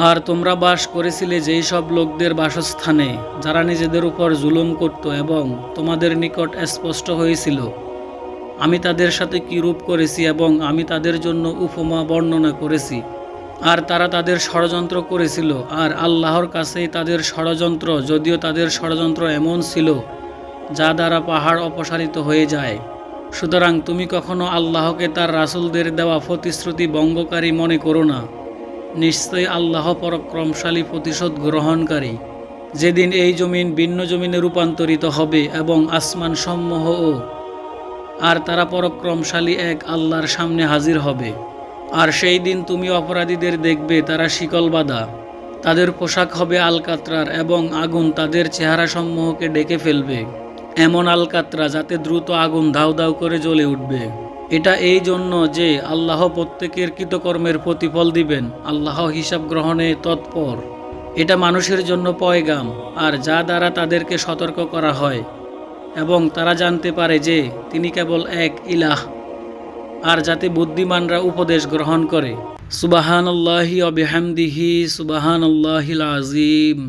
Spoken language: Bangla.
আর তোমরা বাস করেছিলে যেই সব লোকদের বাসস্থানে, যারা নিজেদের উপর জুলুম করত, এবং তোমাদের নিকট স্পষ্ট হয়েছিল আমি তাদের সাথে কিরূপ করেছি, এবং আমি তাদের জন্য উপমা বর্ণনা করেছি। আর তারা তাদের ষড়যন্ত্র করেছিল, আর আল্লাহর কাছেই তাদের ষড়যন্ত্র, যদিও তাদের ষড়যন্ত্র এমন ছিল যা দ্বারা পাহাড় অপসারিত হয়ে যায়। সুতরাং তুমি কখনো আল্লাহকে তার রাসূলদের দেওয়া প্রতিশ্রুতি ভঙ্গকারী মনে করো না। নিশ্চয়ই আল্লাহ পরাক্রমশালী, প্রতিশোধ গ্রহণকারী। যেদিন এই জমিন ভিন্ন জমিনে রূপান্তরিত হবে এবং আসমান সমূহও, আর তারা পরাক্রমশালী এক আল্লাহর সামনে হাজির হবে। আর সেই দিন তুমি অপরাধীদের দেখবে তারা শিকল বাঁধা, তাদের পোশাক হবে আলকাতরার, এবং আগুন তাদের চেহারা সমূহকে ডেকে ফেলবে, এমন আলকাতরা যাতে দ্রুত আগুন দাউ দাউ করে জ্বলে উঠবে। এটা এই জন্য যে আল্লাহ প্রত্যেকের কৃতকর্মের প্রতিফল দিবেন, আল্লাহ হিসাব গ্রহণে তৎপর। এটা মানুষের জন্য পয়গাম, আর যা দ্বারা তাদেরকে সতর্ক করা হয়, এবং তারা জানতে পারে যে তিনি কেবল এক ইলাহ, আর যাতে বুদ্ধিমানরা উপদেশ গ্রহণ করে। সুবহানাল্লাহি ওয়া বিহামদিহি, সুবহানাল্লাহিল আযীম।